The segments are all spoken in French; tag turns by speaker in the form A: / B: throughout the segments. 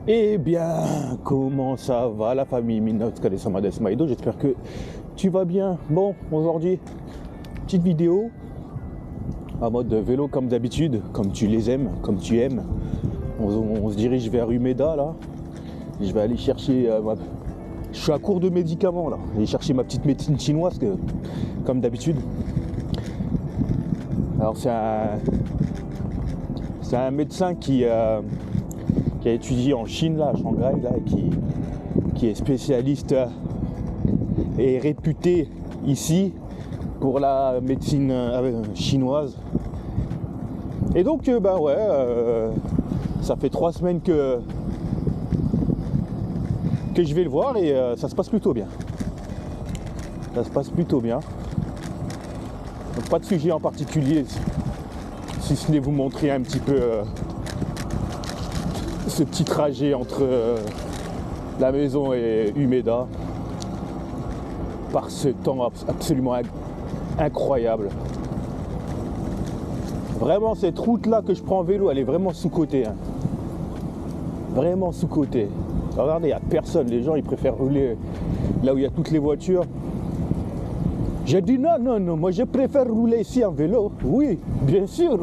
A: Eh bien, comment ça va la famille Minotska des Samades Maïdo? J'espère que tu vas bien. Bon, aujourd'hui, petite vidéo en mode vélo comme d'habitude, comme tu les aimes, comme tu aimes. On se dirige vers Umeda là. Je vais aller chercher Je suis à court de médicaments là. Aller chercher ma petite médecine chinoise comme d'habitude. Alors c'est un médecin qui a étudié en Chine, là, à Shanghai, là, qui est spécialiste et réputé ici pour la médecine chinoise. Et donc, ça fait 3 semaines que je vais le voir et ça se passe plutôt bien. Ça se passe plutôt bien. Donc, pas de sujet en particulier, si ce n'est vous montrer un petit peu ce petit trajet entre la maison et Umeda par ce temps absolument incroyable. Vraiment, cette route là que je prends en vélo, elle est vraiment sous-cotée, hein. Vraiment sous-cotée. Regardez, il n'y a personne, les gens ils préfèrent rouler là où il y a toutes les voitures. J'ai dit non, moi je préfère rouler ici en vélo. Oui, bien sûr.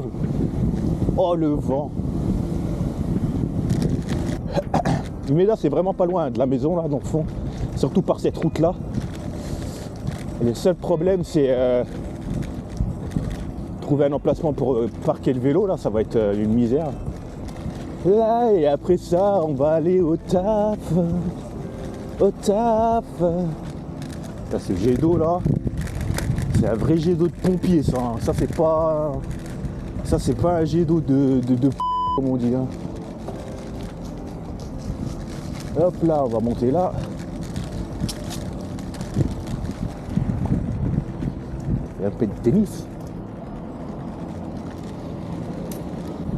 A: Oh, le vent. Umeda, c'est vraiment pas loin de la maison là dans le fond, surtout par cette route là. Et le seul problème c'est trouver un emplacement pour parquer le vélo là, ça va être une misère. Là, et après ça on va aller au taf. Ça c'est le jet d'eau là, c'est un vrai jet d'eau de pompier ça, hein. Ça c'est pas un jet d'eau de comme on dit, hein. Hop là, on va monter là. Et un peu de tennis.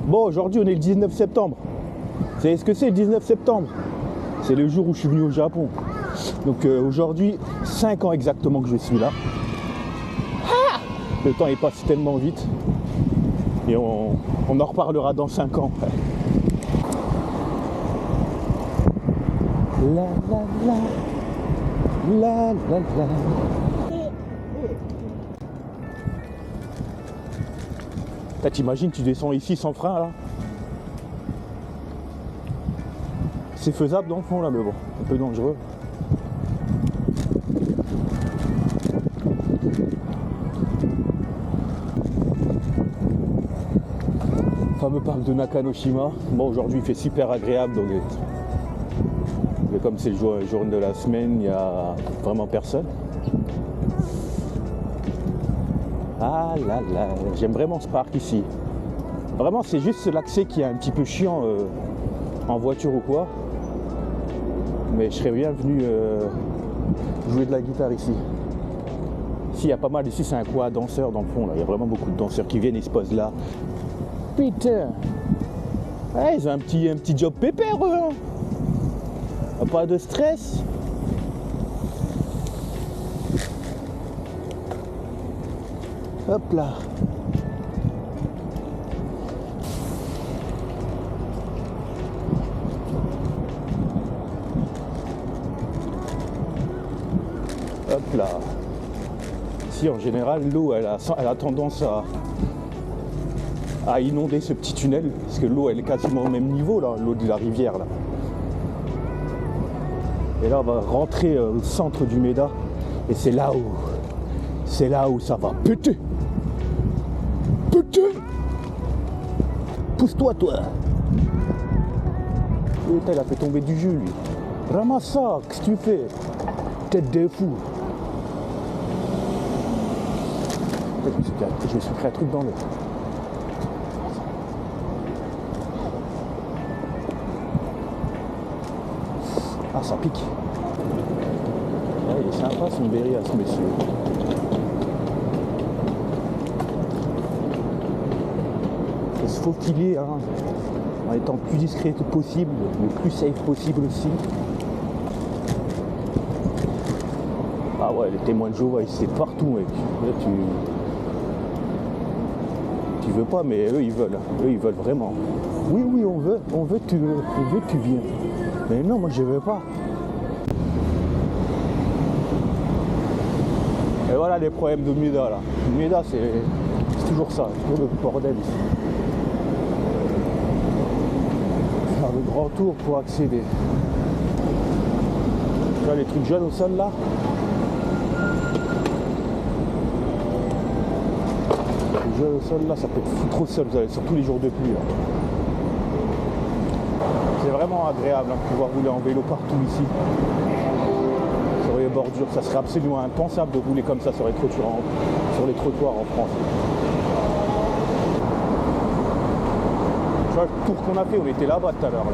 A: Bon, aujourd'hui on est le 19 septembre. Vous savez ce que c'est le 19 septembre? C'est le jour où je suis venu au Japon. Donc aujourd'hui, 5 ans exactement que je suis là. Le temps il passe tellement vite. Et on en reparlera dans 5 ans. La la la. T'imagines, tu descends ici sans frein là. C'est faisable dans le fond là, mais bon, un peu dangereux. Le fameux parc de Nakanoshima. Bon, aujourd'hui il fait super agréable, donc mais comme c'est le jour de la semaine, il n'y a vraiment personne. Ah là là, j'aime vraiment ce parc ici. Vraiment, c'est juste l'accès qui est un petit peu chiant en voiture ou quoi. Mais je serais bien venu jouer de la guitare ici. Ici, il y a pas mal, ici c'est un coin à danseurs dans le fond. Là. Il y a vraiment beaucoup de danseurs qui viennent et se posent là. Putain, ouais, ils ont un petit job pépère, eux, hein. Pas de stress. Hop là. Hop là. Ici en général l'eau elle a tendance à inonder ce petit tunnel parce que l'eau elle est quasiment au même niveau là, l'eau de la rivière là. Et là on va rentrer au centre d'Umeda et c'est là où ça va péter. Pousse-toi toi. Putain, il a fait tomber du jus lui. Ramasse ça, qu'est-ce que tu fais? Tête de fou. Je me suis créé un truc dans l'eau. Ah, ça pique. Ouais, il est sympa son berry à ce monsieur. Il se faufiler, hein, en étant le plus discret possible, le plus safe possible aussi. Ah ouais, les témoins de Jéhovah, c'est partout, mec. Là, tu pas, mais eux ils veulent vraiment. Oui, on veut, tu viens. Mais non, moi je veux pas. Et voilà les problèmes de Méda là. Méda c'est toujours ça, toujours le bordel ici. Faire le grand tour pour accéder. Tu vois les trucs jaunes au sol là. Les jaunes au sol là, ça peut être foutre au sol, surtout les jours de pluie là. C'est vraiment agréable de pouvoir rouler en vélo partout ici. Sur les bordures, ça serait absolument impensable de rouler comme ça sur les trottoirs en France. Tu vois, le tour qu'on a fait, on était là-bas tout à l'heure. Là.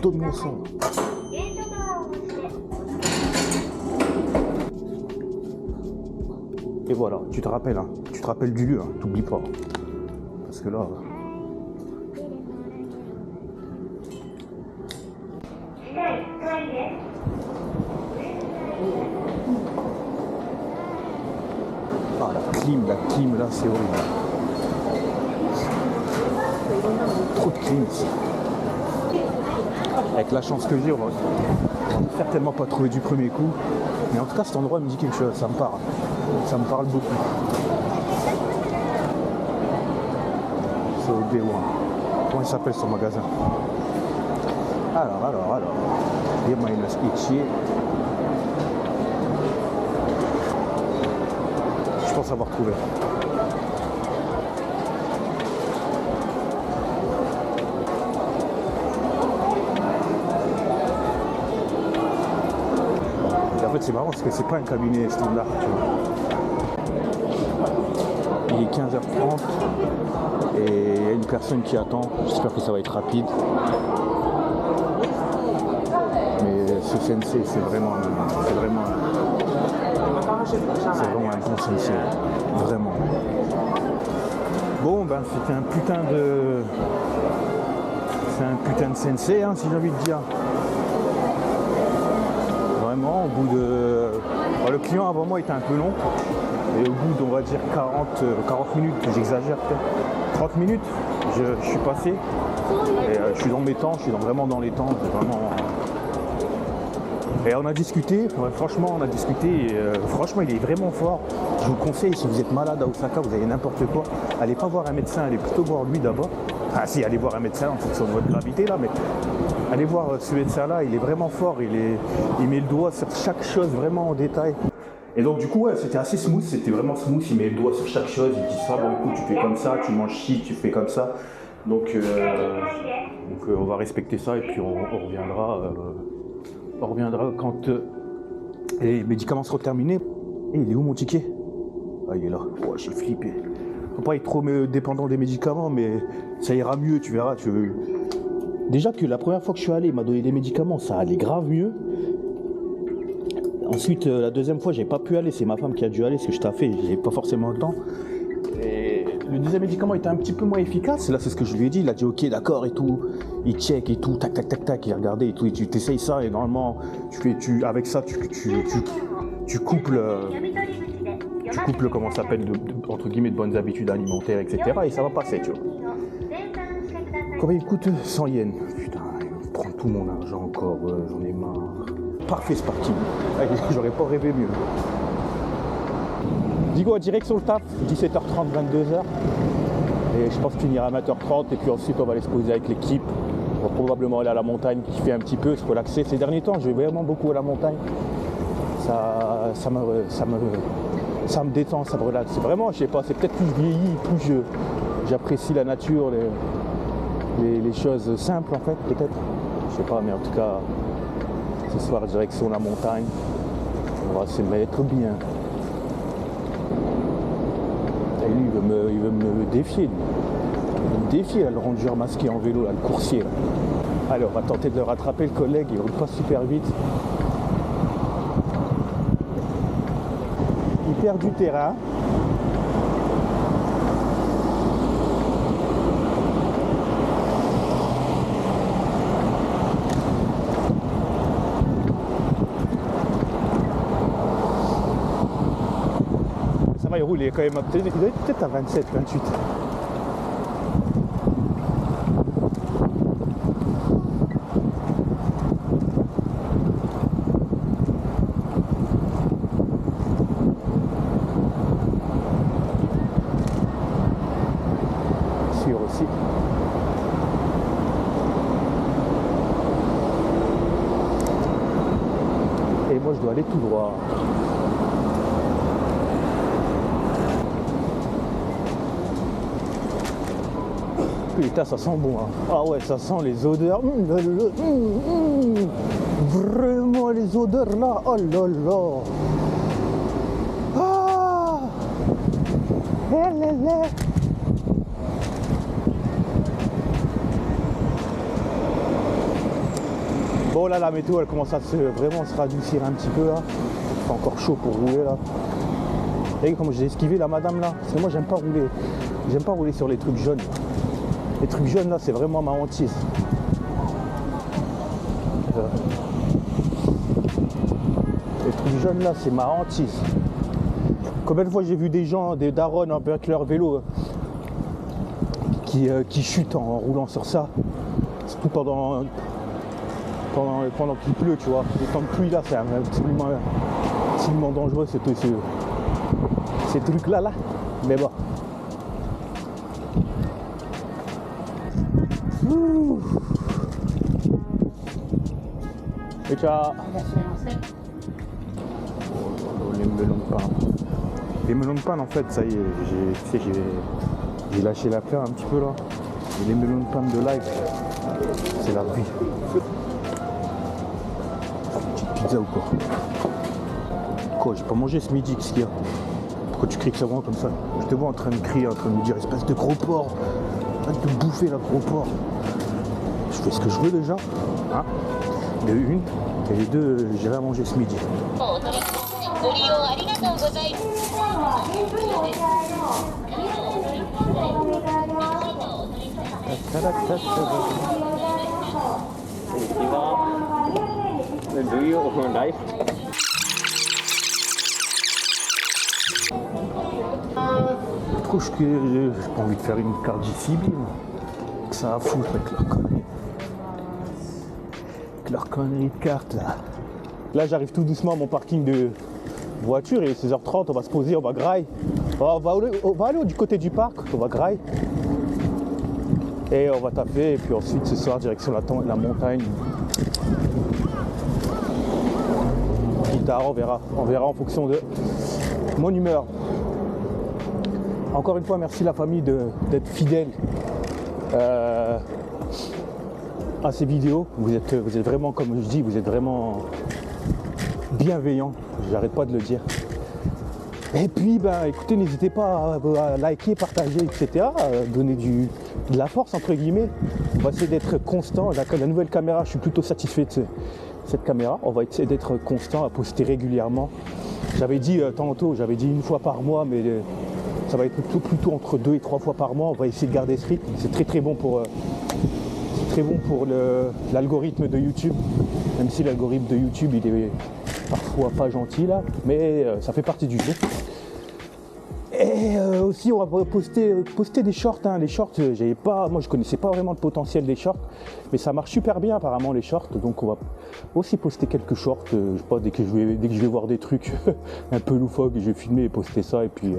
A: Donne-moi ça. Et voilà, tu te rappelles, hein, tu te rappelles du lieu, hein, t'oublies pas. Parce que là... Ah, la clim là, c'est horrible. Trop de clim ici. Avec la chance que j'ai, on va certainement pas trouver du premier coup. Mais en tout cas, cet endroit me dit quelque chose, ça me parle. Ça me parle beaucoup. C'est au B1. Comment il s'appelle son magasin? Alors. Hier, il m'a sketché. Je pense avoir trouvé. En fait, c'est marrant parce que c'est pas un cabinet standard, tu vois. Il est 15h30 et il y a une personne qui attend. J'espère que ça va être rapide. Mais ce sensei, c'est vraiment un bon sensei. Vraiment. Bon, ben c'était un putain de sensei, hein, si j'ai envie de dire. Vraiment, au bout de... Bon, le client avant moi était un peu long. Et au bout d'on va dire 40 minutes, j'exagère peut-être, 30 minutes, je suis passé. Et je suis dans mes temps, vraiment dans les temps. Et on a discuté, franchement franchement il est vraiment fort. Je vous conseille, si vous êtes malade à Osaka, vous avez n'importe quoi, allez pas voir un médecin, allez plutôt voir lui d'abord. Ah si, allez voir un médecin en fonction de votre gravité là, mais allez voir ce médecin là, il est vraiment fort, il met le doigt sur chaque chose vraiment en détail. Et donc du coup ouais, c'était assez smooth, c'était vraiment smooth, il met le doigt sur chaque chose, il dit ça, bon écoute tu fais comme ça, tu manges ci, tu fais comme ça. Donc on va respecter ça et puis on reviendra quand les médicaments seront terminés. Et il est où mon ticket? Ah il est là, oh, j'ai flippé. Faut pas être trop dépendant des médicaments, mais ça ira mieux, tu verras. Déjà que la première fois que je suis allé, il m'a donné des médicaments, ça allait grave mieux. Ensuite, la deuxième fois, j'ai pas pu aller, c'est ma femme qui a dû aller, parce que je taffais, j'avais pas forcément le temps. Et le deuxième médicament était un petit peu moins efficace, là c'est ce que je lui ai dit, il a dit ok d'accord et tout, il check et tout, tac, il a regardé et tout, et tu t'essayes ça et normalement, avec ça tu couples, comment ça s'appelle, entre guillemets de bonnes habitudes alimentaires, etc. Et ça va passer, tu vois. Combien il coûte? 100 yens. Putain, il prend tout mon argent encore, j'en ai marre. Parfait ce parking. J'aurais pas rêvé mieux. Digo, direction le taf, 17h30, 22h. Et je pense qu'il ira à 20h30 et puis ensuite on va aller se poser avec l'équipe. On va probablement aller à la montagne, kiffer un petit peu, se relaxer. Ces derniers temps, je vais vraiment beaucoup à la montagne. Ça me détend, ça me relaxe. Vraiment, je sais pas, c'est peut-être plus je vieillis, plus j'apprécie la nature, les choses simples en fait, peut-être. Je sais pas, mais en tout cas, ce soir, direction la montagne. On va se mettre bien. Et lui, il veut me défier, lui. Il veut me défier, là, le ranger masqué en vélo, là, le coursier. Là. Allez, on va tenter de le rattraper, le collègue, il roule pas super vite. perd du terrain. Ça va, il roule, il est quand même il doit être peut-être à 27, 28. Aussi. Et moi je dois aller tout droit. Putain, ça sent bon hein. Ah ouais, ça sent les odeurs. Vraiment les odeurs là. Oh là là. Ah. Bon là la météo elle commence à vraiment se radoucir un petit peu là. C'est encore chaud pour rouler là. Vous voyez comment j'ai esquivé la madame là. Parce que moi j'aime pas rouler. J'aime pas rouler sur les trucs jaunes. Les trucs jaunes là c'est vraiment ma hantise. Les trucs jaunes là c'est ma hantise. Combien de fois j'ai vu des gens, des darons avec leur vélo qui chutent en roulant sur ça. Surtout pendant qu'il pleut, tu vois. Les temps de pluie là, c'est absolument dangereux ces trucs là. Mais bon. Ouh. Et ciao. Les melons de pain. Les melons de pain en fait, ça y est, j'ai lâché l'affaire un petit peu là. Et les melons de pain de live, c'est la vie. Pizza ou quoi? Quoi, j'ai pas mangé ce midi, qu'est-ce qu'il y a? Pourquoi tu cries que ça va comme ça? Je te vois en train de crier, en train de me dire espèce de gros porc. Arrête de bouffer la gros porc. Je fais ce que je veux déjà. Hein? De une, et les deux, j'irai à manger ce midi.
B: Do you like?
A: Trop que j'ai pas envie de faire une carte JCB, que ça a foutre avec leur connerie. Avec leur connerie de carte là. Là j'arrive tout doucement à mon parking de voiture et 16h30 on va se poser, on va graille. On va aller du côté du parc, on va graille. Et on va taper et puis ensuite ce soir direction la montagne. On verra en fonction de mon humeur. Encore une fois, merci la famille d'être fidèle à ces vidéos. Vous êtes vraiment, comme je dis, vous êtes vraiment bienveillants. J'arrête pas de le dire. Et puis, écoutez, n'hésitez pas à liker, partager, etc. Donner de la force, entre guillemets. On va essayer d'être constant. La nouvelle caméra, je suis plutôt satisfait de cette caméra. On va essayer d'être constant, à poster régulièrement. J'avais dit tantôt, une fois par mois, mais ça va être plutôt entre 2 et 3 fois par mois. On va essayer de garder ce rythme. C'est très bon pour l'algorithme de YouTube. Même si l'algorithme de YouTube, il est parfois pas gentil là, mais ça fait partie du jeu. Et aussi on va poster des shorts. Les shorts, moi je connaissais pas vraiment le potentiel des shorts, mais ça marche super bien apparemment les shorts. Donc on va aussi poster quelques shorts. Je sais pas, dès que je vais voir des trucs un peu loufoques, je vais filmer et poster ça. Et puis il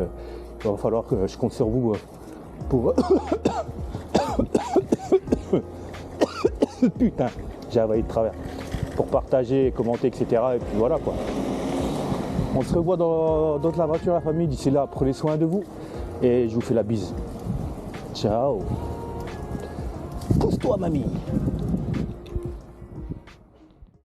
A: va falloir que je compte sur vous pour putain, j'ai avalé de travers, pour partager, commenter, etc. Et puis voilà quoi. On se revoit dans la voiture, la famille. D'ici là, prenez soin de vous. Et je vous fais la bise. Ciao. Pousse-toi, mamie.